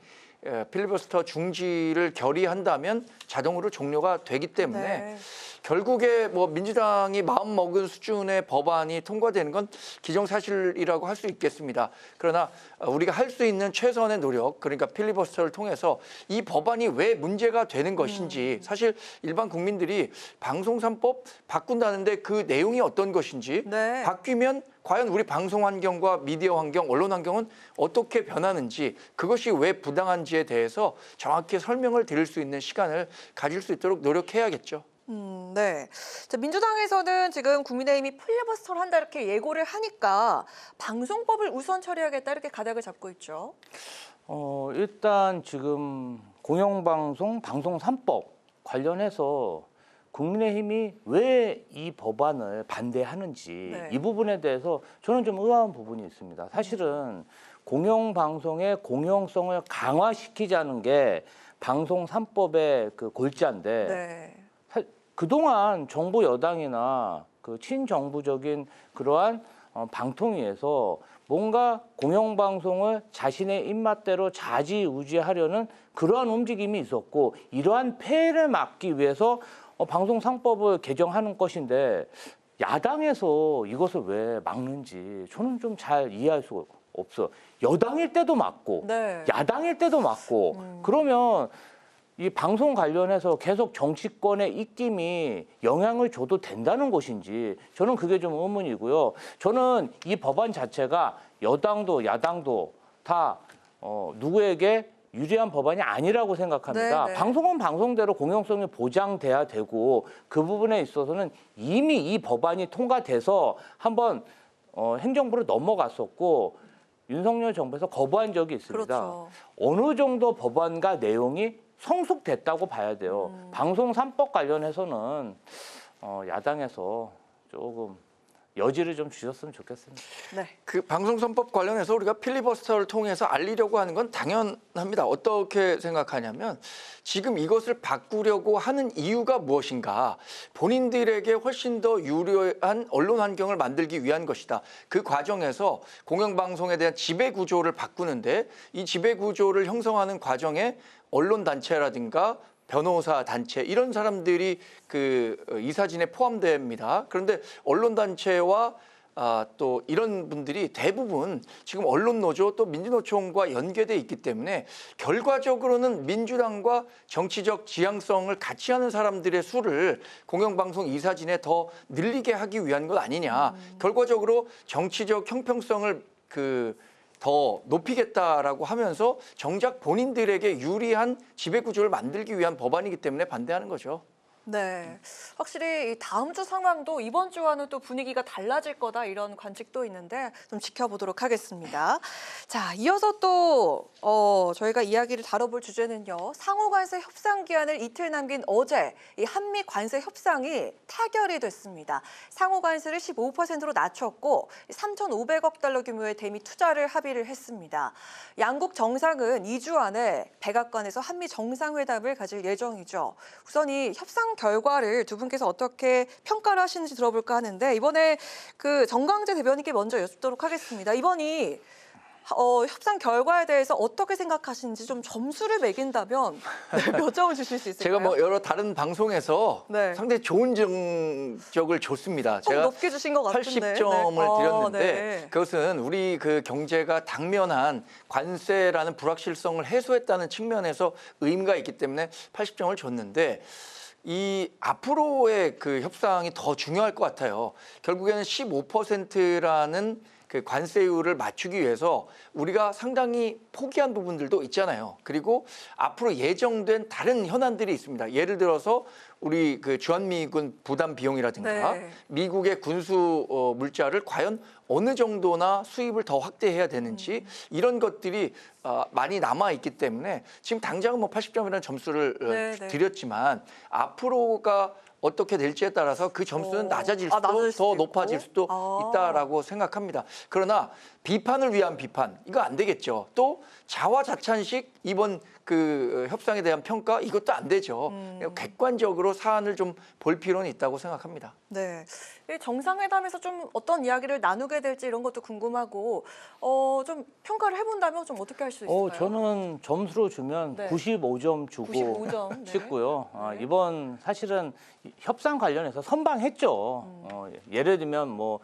필리버스터 중지를 결의한다면 자동으로 종료가 되기 때문에 결국에 민주당이 마음먹은 수준의 법안이 통과되는 건 기정사실이라고 할 수 있겠습니다. 그러나 우리가 할 수 있는 최선의 노력, 그러니까 필리버스터를 통해서 이 법안이 왜 문제가 되는 것인지, 사실 일반 국민들이 방송 3법 바꾼다는데 그 내용이 어떤 것인지, 바뀌면 과연 우리 방송 환경과 미디어 환경, 언론 환경은 어떻게 변하는지, 그것이 왜 부당한지에 대해서 정확히 설명을 드릴 수 있는 시간을 가질 수 있도록 노력해야겠죠. 네. 자, 민주당에서는 지금 국민의힘이 필리버스터를 한다 이렇게 예고를 하니까 방송법을 우선 처리하겠다 이렇게 가닥을 잡고 있죠. 일단 지금 공영방송 방송 3법 관련해서 국민의힘이 왜 이 법안을 반대하는지 이 부분에 대해서 저는 좀 의아한 부분이 있습니다. 사실은 공영방송의 공영성을 강화시키자는 게 방송 3법의 그 골자인데 그동안 정부 여당이나 그 친정부적인 그러한 방통위에서 뭔가 공영방송을 자신의 입맛대로 좌지우지하려는 그러한 움직임이 있었고, 이러한 폐해를 막기 위해서 방송 3법을 개정하는 것인데 야당에서 이것을 왜 막는지 저는 좀 잘 이해할 수가 없어. 여당일 때도 맞고 네. 야당일 때도 맞고 그러면 이 방송 관련해서 계속 정치권의 입김이 영향을 줘도 된다는 것인지 저는 그게 좀 의문이고요. 저는 이 법안 자체가 여당도 야당도 다 누구에게 유리한 법안이 아니라고 생각합니다. 네, 네. 방송은 방송대로 공영성이 보장돼야 되고 그 부분에 있어서는 이미 이 법안이 통과돼서 한번 행정부로 넘어갔었고 윤석열 정부에서 거부한 적이 있습니다. 그렇죠. 어느 정도 법안과 내용이 성숙됐다고 봐야 돼요. 방송 3법 관련해서는 야당에서 조금 여지를 좀 주셨으면 좋겠습니다. 네. 그 방송선법 관련해서 우리가 필리버스터를 통해서 알리려고 하는 건 당연합니다. 어떻게 생각하냐면 지금 이것을 바꾸려고 하는 이유가 무엇인가? 본인들에게 훨씬 더 유리한 언론 환경을 만들기 위한 것이다. 그 과정에서 공영방송에 대한 지배구조를 바꾸는데 이 지배구조를 형성하는 과정에 언론단체라든가 변호사 단체 이런 사람들이 이 사진에 포함됩니다. 그런데 언론단체와 또 이런 분들이 대부분 지금 언론노조 또 민주노총과 연계돼 있기 때문에 결과적으로는 민주당과 정치적 지향성을 같이 하는 사람들의 수를 공영방송 이 사진에 더 늘리게 하기 위한 것 아니냐. 결과적으로 정치적 형평성을 더 높이겠다라고 하면서 정작 본인들에게 유리한 지배구조를 만들기 위한 법안이기 때문에 반대하는 거죠. 네, 확실히 이 다음 주 상황도 이번 주와는 또 분위기가 달라질 거다 이런 관측도 있는데 좀 지켜보도록 하겠습니다. 자, 이어서 또 저희가 이야기를 다뤄볼 주제는요. 상호 관세 협상 기한을 이틀 남긴 어제 이 한미 관세 협상이 타결이 됐습니다. 상호 관세를 15%로 낮췄고 3,500억 달러 규모의 대미 투자를 합의를 했습니다. 양국 정상은 2주 안에 백악관에서 한미 정상회담을 가질 예정이죠. 우선 이 협상 결과를 두 분께서 어떻게 평가를 하시는지 들어볼까 하는데 이번에 그 정광재 대변인께 먼저 여쭙도록 하겠습니다. 이번이 협상 결과에 대해서 어떻게 생각하시는지 좀 점수를 매긴다면 몇 점을 주실 수 있을까요? 제가 뭐 여러 다른 방송에서 네. 상당히 좋은 정적을 줬습니다. 제가 높게 주신 것 같은데. 80점을 네. 드렸는데 네. 그것은 우리 그 경제가 당면한 관세라는 불확실성을 해소했다는 측면에서 의미가 있기 때문에 80점을 줬는데 이 앞으로의 그 협상이 더 중요할 것 같아요. 결국에는 15%라는 그 관세율을 맞추기 위해서 우리가 상당히 포기한 부분들도 있잖아요. 그리고 앞으로 예정된 다른 현안들이 있습니다. 예를 들어서 우리 그 주한미군 부담 비용이라든가 네. 미국의 군수 물자를 과연 어느 정도나 수입을 더 확대해야 되는지 이런 것들이 많이 남아 있기 때문에 지금 당장은 뭐 80점이라는 점수를 드렸지만 앞으로가 어떻게 될지에 따라서 그 점수는 낮아질 수도 더 높아질 수도 있다라고 생각합니다. 그러나 비판을 위한 비판 이거 안 되겠죠. 또 자화자찬식 이번 그 협상에 대한 평가 이것도 안 되죠. 객관적으로 사안을 좀 볼 필요는 있다고 생각합니다. 네, 이 정상회담에서 좀 어떤 이야기를 나누게 될지 이런 것도 궁금하고 좀 평가를 해본다면 좀 어떻게 할 수 있을까요? 저는 점수로 주면 네. 95점 주고 95점, 네. 싶고요. 이번 사실은 협상 관련해서 선방했죠. 예를 들면 뭐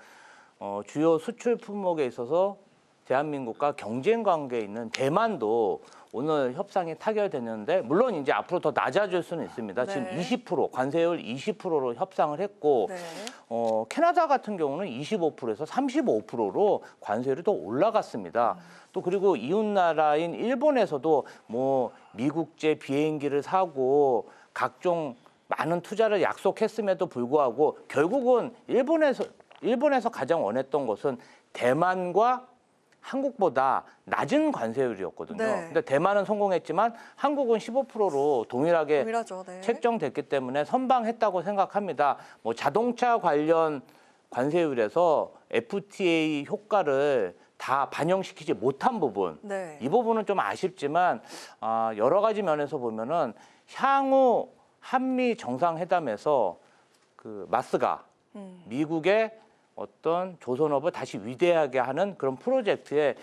주요 수출 품목에 있어서 대한민국과 경쟁 관계에 있는 대만도 오늘 협상이 타결됐는데 물론 이제 앞으로 더 낮아질 수는 있습니다. 네. 지금 20% 관세율 20%로 협상을 했고 네. 캐나다 같은 경우는 25%에서 35%로 관세율이 더 올라갔습니다. 또 그리고 이웃 나라인 일본에서도 뭐 미국제 비행기를 사고 각종 많은 투자를 약속했음에도 불구하고 결국은 일본에서 가장 원했던 것은 대만과 한국보다 낮은 관세율이었거든요. 네. 근데 대만은 성공했지만 한국은 15%로 동일하게 동일하죠. 네. 책정됐기 때문에 선방했다고 생각합니다. 뭐 자동차 관련 관세율에서 FTA 효과를 다 반영시키지 못한 부분, 네. 이 부분은 좀 아쉽지만 여러 가지 면에서 보면은 향후 한미 정상회담에서 그 마스가 미국의 어떤 조선업을 다시 위대하게 하는 그런 프로젝트에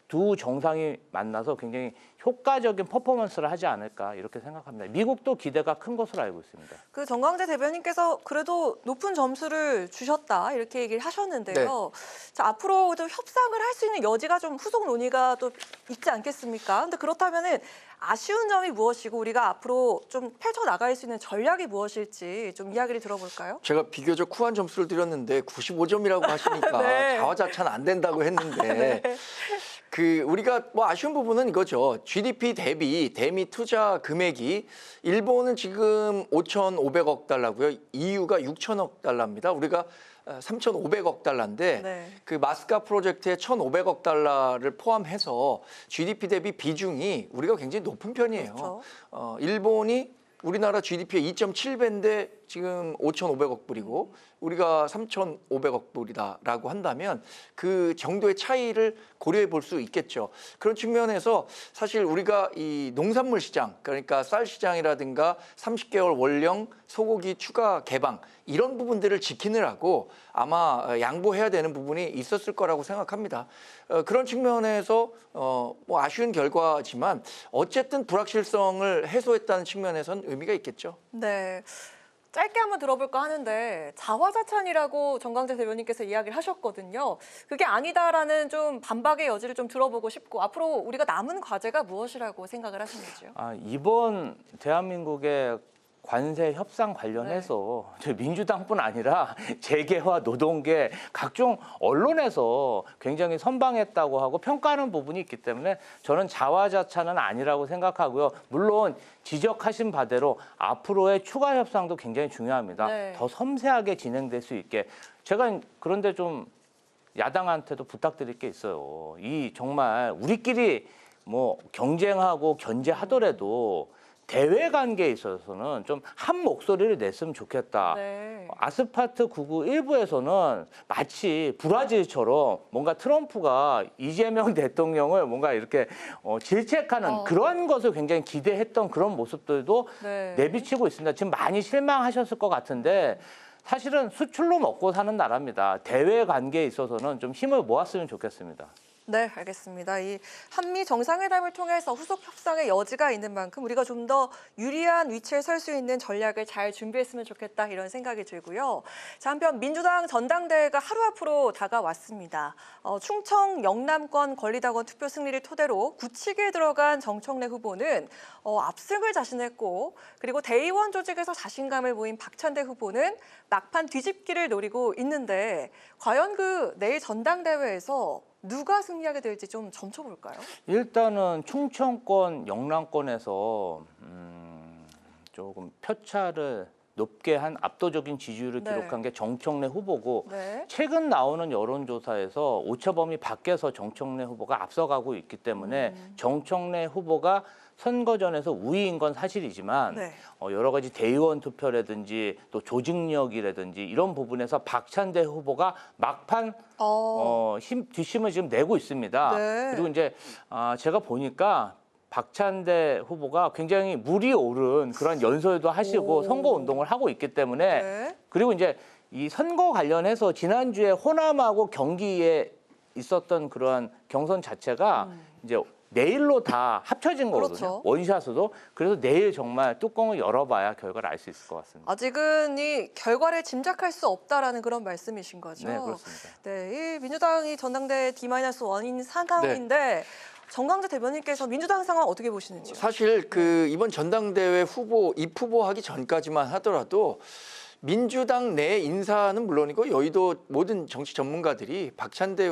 두 정상이 만나서 굉장히 효과적인 퍼포먼스를 하지 않을까 이렇게 생각합니다. 미국도 기대가 큰 것으로 알고 있습니다. 그 정광재 대변인께서 그래도 높은 점수를 주셨다 이렇게 얘기를 하셨는데요. 자, 앞으로 좀 협상을 할 수 있는 여지가 좀 후속 논의가 또 있지 않겠습니까? 근데 그렇다면은 아쉬운 점이 무엇이고 우리가 앞으로 좀 펼쳐 나갈 수 있는 전략이 무엇일지 좀 이야기를 들어볼까요? 제가 비교적 후한 점수를 드렸는데 95점이라고 하시니까 네. 자화자찬 안 된다고 했는데 그 우리가 뭐 아쉬운 부분은 이거죠. GDP 대비 대미 투자 금액이 일본은 지금 5,500억 달러고요. EU가 6,000억 달러입니다. 우리가 3,500억 달러인데 그 마스카 프로젝트에 1,500억 달러를 포함해서 GDP 대비 비중이 우리가 굉장히 높은 편이에요. 그렇죠. 일본이 우리나라 GDP의 2.7배인데 지금 5,500억 불이고 우리가 3,500억 불이다라고 한다면 그 정도의 차이를 고려해 볼 수 있겠죠. 그런 측면에서 사실 우리가 이 농산물 시장, 그러니까 쌀 시장이라든가 30개월 원령 소고기 추가 개방 이런 부분들을 지키느라고 아마 양보해야 되는 부분이 있었을 거라고 생각합니다. 그런 측면에서 뭐 아쉬운 결과지만 어쨌든 불확실성을 해소했다는 측면에선 의미가 있겠죠. 네. 짧게 한번 들어볼까 하는데 자화자찬이라고 정광재 대변인께서 이야기를 하셨거든요. 그게 아니다라는 좀 반박의 여지를 좀 들어보고 싶고 앞으로 우리가 남은 과제가 무엇이라고 생각을 하시는지요? 이번 대한민국의 관세 협상 관련해서 저희 민주당뿐 아니라 재계와 노동계 각종 언론에서 굉장히 선방했다고 하고 평가하는 부분이 있기 때문에 저는 자화자찬은 아니라고 생각하고요. 물론 지적하신 바대로 앞으로의 추가 협상도 굉장히 중요합니다. 더 섬세하게 진행될 수 있게 제가 그런데 좀 야당한테도 부탁드릴 게 있어요. 이 정말 우리끼리 뭐 경쟁하고 견제하더라도 대외 관계에 있어서는 좀 한 목소리를 냈으면 좋겠다. 아스파트 99 일부에서는 마치 브라질처럼 뭔가 트럼프가 이재명 대통령을 뭔가 이렇게 질책하는 그런 것을 굉장히 기대했던 그런 모습들도 내비치고 있습니다. 지금 많이 실망하셨을 것 같은데 사실은 수출로 먹고 사는 나라입니다. 대외 관계에 있어서는 좀 힘을 모았으면 좋겠습니다. 네, 알겠습니다. 이 한미 정상회담을 통해서 후속 협상의 여지가 있는 만큼 우리가 좀 더 유리한 위치에 설 수 있는 전략을 잘 준비했으면 좋겠다 이런 생각이 들고요. 자, 한편 민주당 전당대회가 하루 앞으로 다가왔습니다. 충청 영남권 권리당원 투표 승리를 토대로 굳히게 들어간 정청래 후보는 압승을 자신했고 그리고 대의원 조직에서 자신감을 보인 박찬대 후보는 막판 뒤집기를 노리고 있는데 과연 그 내일 전당대회에서 누가 승리하게 될지 좀 점쳐볼까요? 일단은 충청권, 영남권에서 조금 표차를 높게 한 압도적인 지지율을 기록한 게 정청래 후보고 최근 나오는 여론조사에서 오차범위 밖에서 정청래 후보가 앞서가고 있기 때문에 정청래 후보가 선거전에서 우위인 건 사실이지만 여러 가지 대의원 투표라든지 또 조직력이라든지 이런 부분에서 박찬대 후보가 막판 뒷심을 지금 내고 있습니다. 그리고 이제 제가 보니까 박찬대 후보가 굉장히 물이 오른 그런 연설도 하시고 선거 운동을 하고 있기 때문에 그리고 이제 이 선거 관련해서 지난주에 호남하고 경기에 있었던 그러한 경선 자체가 이제 내일로 다 합쳐진 거거든요. 원샷으로. 그래서 내일 정말 뚜껑을 열어봐야 결과를 알 수 있을 것 같습니다. 아직은 이 결과를 짐작할 수 없다라는 그런 말씀이신 거죠? 네, 그렇습니다. 네, 이 민주당이 전당대회 D-1인 상황인데 정광재 대변인께서 민주당 상황 어떻게 보시는지요? 사실 그 이번 전당대회 후보 입후보하기 전까지만 하더라도 민주당 내 인사는 물론이고 여의도 모든 정치 전문가들이 박찬대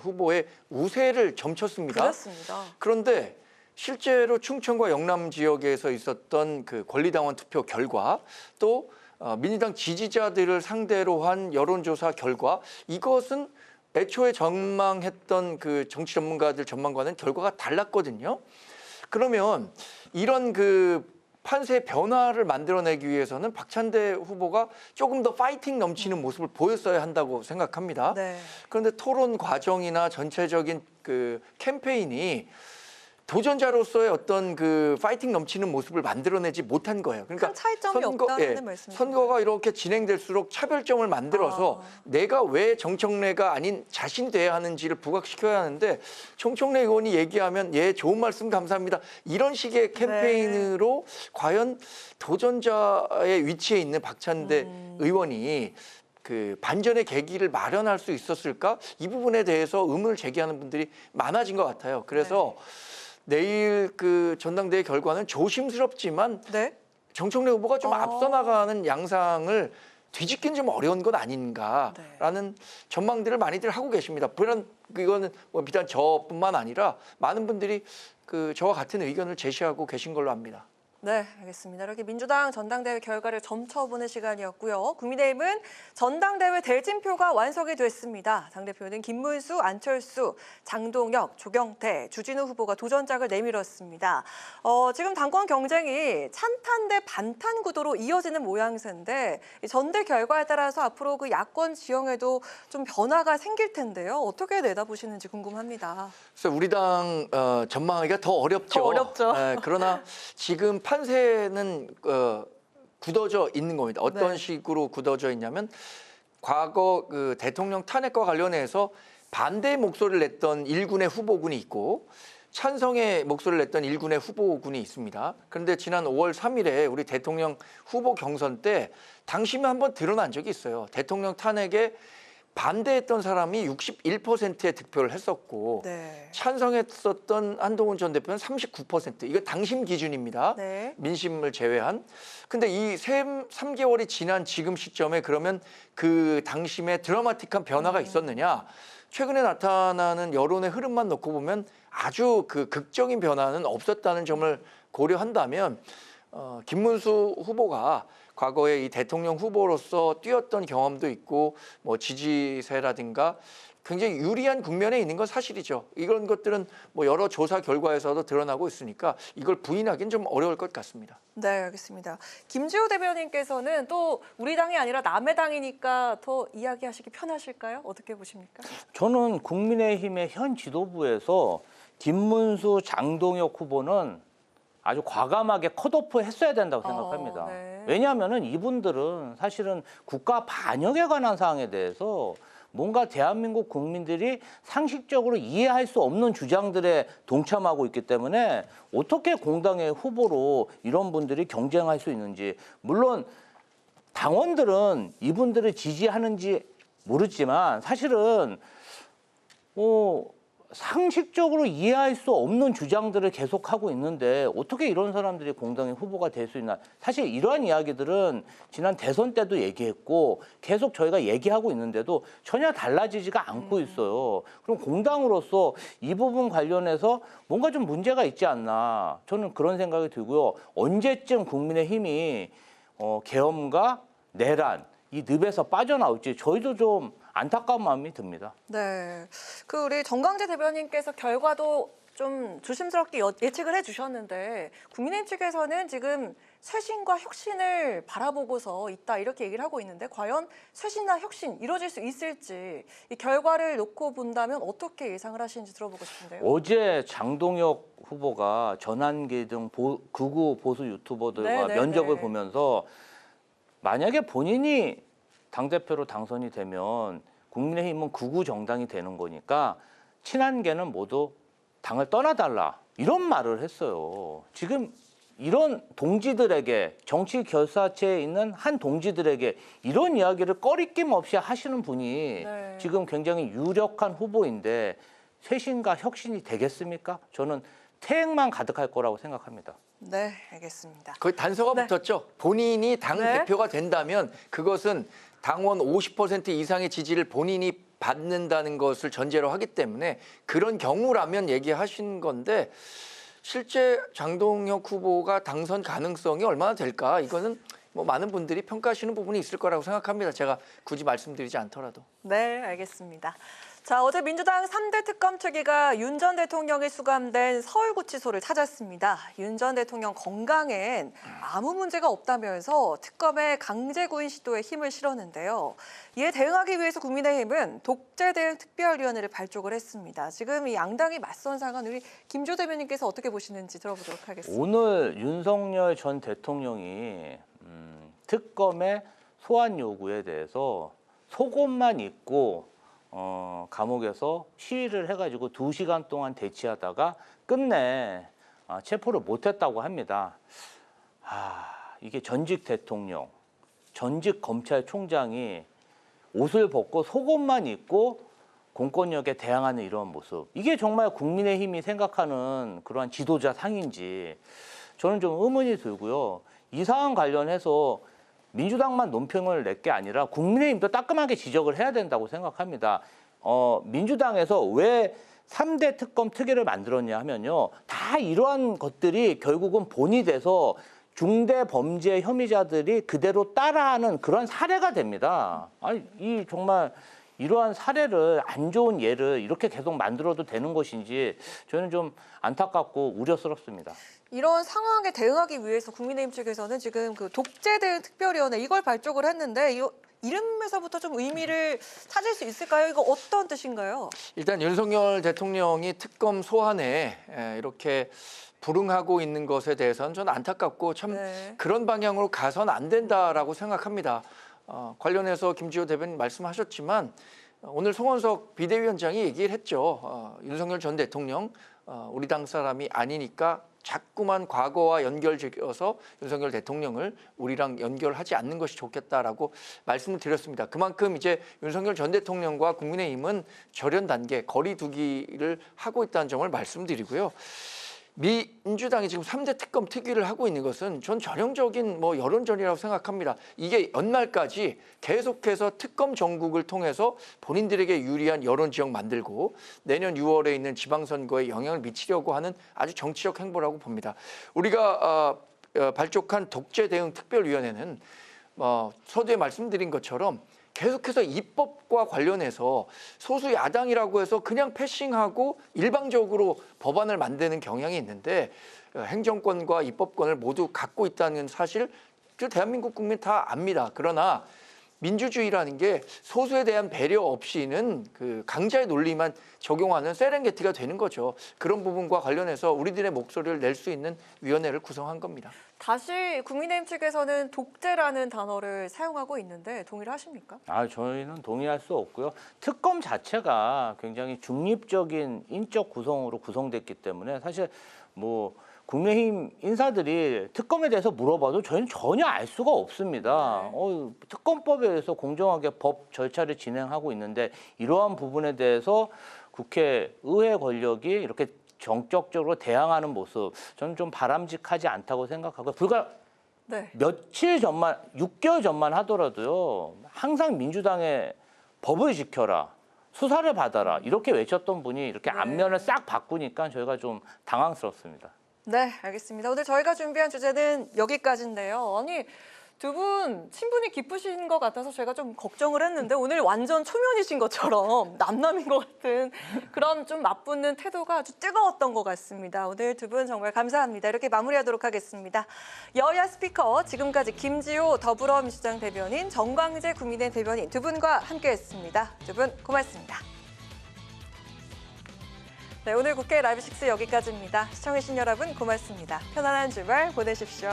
후보의 우세를 점쳤습니다. 그렇습니다. 그런데 실제로 충청과 영남 지역에서 있었던 그 권리당원 투표 결과 또 민주당 지지자들을 상대로 한 여론조사 결과 이것은 애초에 전망했던 그 정치 전문가들 전망과는 결과가 달랐거든요. 그러면 이런 그 판세의 변화를 만들어내기 위해서는 박찬대 후보가 조금 더 파이팅 넘치는 모습을 보였어야 한다고 생각합니다. 그런데 토론 과정이나 전체적인 그 캠페인이 도전자로서의 어떤 그 파이팅 넘치는 모습을 만들어내지 못한 거예요. 그러니까 큰 차이점이 없다는 말씀이죠. 선거가 이렇게 진행될수록 차별점을 만들어서 내가 왜 정청래가 아닌 자신이 돼야 하는지를 부각시켜야 하는데 정청래 의원이 얘기하면 예 좋은 말씀 감사합니다. 이런 식의 캠페인으로 과연 도전자의 위치에 있는 박찬대 의원이 그 반전의 계기를 마련할 수 있었을까? 이 부분에 대해서 의문을 제기하는 분들이 많아진 것 같아요. 그래서 내일 그 전당대회 결과는 조심스럽지만 정청래 후보가 좀 앞서 나가는 양상을 뒤집기는 좀 어려운 건 아닌가라는 전망들을 많이들 하고 계십니다. 물론 이거는 뭐 비단 저뿐만 아니라 많은 분들이 그 저와 같은 의견을 제시하고 계신 걸로 압니다. 네, 알겠습니다. 이렇게 민주당 전당대회 결과를 점쳐보는 시간이었고요. 국민의힘은 전당대회 대진표가 완성이 됐습니다. 당대표는 김문수, 안철수, 장동혁, 조경태, 주진우 후보가 도전장을 내밀었습니다. 지금 당권 경쟁이 찬탄 대 반탄 구도로 이어지는 모양새인데 전대 결과에 따라서 앞으로 그 야권 지형에도 좀 변화가 생길 텐데요. 어떻게 내다보시는지 궁금합니다. 그래서 우리 당 전망하기가 더 어렵죠. 더 어렵죠. 그러나 지금 판세는 굳어져 있는 겁니다. 어떤 식으로 굳어져 있냐면 과거 그 대통령 탄핵과 관련해서 반대의 목소리를 냈던 일군의 후보군이 있고 찬성의 목소리를 냈던 일군의 후보군이 있습니다. 그런데 지난 5월 3일에 우리 대통령 후보 경선 때 당심이 한번 드러난 적이 있어요. 대통령 탄핵에 반대했던 사람이 61%의 득표를 했었고 찬성했었던 한동훈 전 대표는 39%. 이거 당심 기준입니다. 민심을 제외한. 근데 이 3개월이 지난 지금 시점에 그러면 그 당심에 드라마틱한 변화가 있었느냐? 최근에 나타나는 여론의 흐름만 놓고 보면 아주 그 극적인 변화는 없었다는 점을 고려한다면 김문수 후보가 과거에 이 대통령 후보로서 뛰었던 경험도 있고 뭐 지지세라든가 굉장히 유리한 국면에 있는 건 사실이죠. 이런 것들은 뭐 여러 조사 결과에서도 드러나고 있으니까 이걸 부인하기는 좀 어려울 것 같습니다. 네, 알겠습니다. 김지호 대변인께서는 또 우리 당이 아니라 남의 당이니까 더 이야기하시기 편하실까요? 어떻게 보십니까? 저는 국민의힘의 현 지도부에서 김문수, 장동혁 후보는 아주 과감하게 컷오프 했어야 된다고 생각합니다. 왜냐하면 이분들은 사실은 국가 반역에 관한 사항에 대해서 뭔가 대한민국 국민들이 상식적으로 이해할 수 없는 주장들에 동참하고 있기 때문에 어떻게 공당의 후보로 이런 분들이 경쟁할 수 있는지, 물론 당원들은 이분들을 지지하는지 모르지만 사실은 상식적으로 이해할 수 없는 주장들을 계속하고 있는데 어떻게 이런 사람들이 공당의 후보가 될 수 있나. 사실 이러한 이야기들은 지난 대선 때도 얘기했고 계속 저희가 얘기하고 있는데도 전혀 달라지지가 않고 있어요. 그럼 공당으로서 이 부분 관련해서 뭔가 좀 문제가 있지 않나, 저는 그런 생각이 들고요. 언제쯤 국민의힘이 계엄과 내란, 이 늪에서 빠져나올지 저희도 좀 안타까운 마음이 듭니다. 네, 그 우리 정광재 대변인께서 결과도 좀 조심스럽게 예측을 해주셨는데 국민의힘 측에서는 지금 쇄신과 혁신을 바라보고서 있다 이렇게 얘기를 하고 있는데 과연 쇄신이나 혁신 이루어질 수 있을지 이 결과를 놓고 본다면 어떻게 예상을 하시는지 들어보고 싶은데요. 어제 장동혁 후보가 전환기 등 극우 보수 유튜버들과 면접을 보면서 만약에 본인이 당대표로 당선이 되면 국민의힘은 극우 정당이 되는 거니까 친한계는 모두 당을 떠나달라 이런 말을 했어요. 지금 이런 동지들에게, 정치 결사체에 있는 한 동지들에게 이런 이야기를 꺼리낌 없이 하시는 분이 지금 굉장히 유력한 후보인데 쇄신과 혁신이 되겠습니까? 저는 퇴행만 가득할 거라고 생각합니다. 네, 알겠습니다. 거의 단서가 붙었죠. 본인이 당대표가 된다면 그것은 당원 50% 이상의 지지를 본인이 받는다는 것을 전제로 하기 때문에 그런 경우라면 얘기하신 건데 실제 장동혁 후보가 당선 가능성이 얼마나 될까? 이거는 뭐 많은 분들이 평가하시는 부분이 있을 거라고 생각합니다. 제가 굳이 말씀드리지 않더라도. 네, 알겠습니다. 자, 어제 민주당 3대 특검 특위가 윤 전 대통령이 수감된 서울구치소를 찾았습니다. 윤 전 대통령 건강엔 아무 문제가 없다면서 특검의 강제 구인 시도에 힘을 실었는데요. 이에 대응하기 위해서 국민의힘은 독재 대응 특별위원회를 발족을 했습니다. 지금 이 양당이 맞선 상황 우리 김주호 대변인께서 어떻게 보시는지 들어보도록 하겠습니다. 오늘 윤석열 전 대통령이 특검의 소환 요구에 대해서 속옷만 입고 감옥에서 시위를 해가지고 2시간 동안 대치하다가 끝내 체포를 못했다고 합니다. 이게 전직 대통령, 전직 검찰총장이 옷을 벗고 속옷만 입고 공권력에 대항하는 이런 모습. 이게 정말 국민의힘이 생각하는 그러한 지도자 상인지 저는 좀 의문이 들고요. 이 사안 관련해서 민주당만 논평을 낼 게 아니라 국민의힘도 따끔하게 지적을 해야 된다고 생각합니다. 민주당에서 왜 3대 특검 특위를 만들었냐 하면요. 다 이러한 것들이 결국은 본이 돼서 중대 범죄 혐의자들이 그대로 따라하는 그런 사례가 됩니다. 아니, 이 정말 이러한 사례를 안 좋은 예를 이렇게 계속 만들어도 되는 것인지 저는 좀 안타깝고 우려스럽습니다. 이런 상황에 대응하기 위해서 국민의힘 측에서는 지금 그 독재 대응 특별위원회 이걸 발족을 했는데 이 이름에서부터 좀 의미를 찾을 수 있을까요? 이거 어떤 뜻인가요? 일단 윤석열 대통령이 특검 소환에 이렇게 불응하고 있는 것에 대해서는 저는 안타깝고 참 그런 방향으로 가선 안 된다라고 생각합니다. 관련해서 김주호 대변인 말씀하셨지만 오늘 송원석 비대위원장이 얘기를 했죠. 윤석열 전 대통령 우리 당 사람이 아니니까 자꾸만 과거와 연결지어서 윤석열 대통령을 우리랑 연결하지 않는 것이 좋겠다라고 말씀을 드렸습니다. 그만큼 이제 윤석열 전 대통령과 국민의힘은 절연 단계, 거리 두기를 하고 있다는 점을 말씀드리고요. 민주당이 지금 3대 특검 특위를 하고 있는 것은 전 전형적인 여론전이라고 생각합니다. 이게 연말까지 계속해서 특검 전국을 통해서 본인들에게 유리한 여론 지역 만들고 내년 6월에 있는 지방선거에 영향을 미치려고 하는 아주 정치적 행보라고 봅니다. 우리가 발족한 독재 대응 특별위원회는 서두에 말씀드린 것처럼 계속해서 입법과 관련해서 소수 야당이라고 해서 그냥 패싱하고 일방적으로 법안을 만드는 경향이 있는데 행정권과 입법권을 모두 갖고 있다는 사실 대한민국 국민 다 압니다. 그러나 민주주의라는 게 소수에 대한 배려 없이는 그 강자의 논리만 적용하는 세렝게티가 되는 거죠. 그런 부분과 관련해서 우리들의 목소리를 낼 수 있는 위원회를 구성한 겁니다. 다시 국민의힘 측에서는 독재라는 단어를 사용하고 있는데 동의를 하십니까? 저희는 동의할 수 없고요. 특검 자체가 굉장히 중립적인 인적 구성으로 구성됐기 때문에 사실 국민의힘 인사들이 특검에 대해서 물어봐도 저희는 전혀 알 수가 없습니다. 특검법에 의해서 공정하게 법 절차를 진행하고 있는데 이러한 부분에 대해서 국회 의회 권력이 이렇게 정적적으로 대항하는 모습 저는 좀 바람직하지 않다고 생각하고 불과 며칠 전만 6개월 전만 하더라도요. 항상 민주당의 법을 지켜라. 수사를 받아라. 이렇게 외쳤던 분이 이렇게 안면을 싹 바꾸니까 저희가 좀 당황스럽습니다. 네, 알겠습니다. 오늘 저희가 준비한 주제는 여기까지인데요. 아니, 두 분 친분이 깊으신 것 같아서 제가 좀 걱정을 했는데 오늘 완전 초면이신 것처럼 남남인 것 같은 그런 좀 맞붙는 태도가 아주 뜨거웠던 것 같습니다. 오늘 두 분 정말 감사합니다. 이렇게 마무리하도록 하겠습니다. 여야 스피커 지금까지 김지호 더불어민주당 대변인, 정광재 국민의힘 대변인 두 분과 함께했습니다. 두 분 고맙습니다. 네, 오늘 국회 라이브 6 여기까지입니다. 시청해주신 여러분 고맙습니다. 편안한 주말 보내십시오.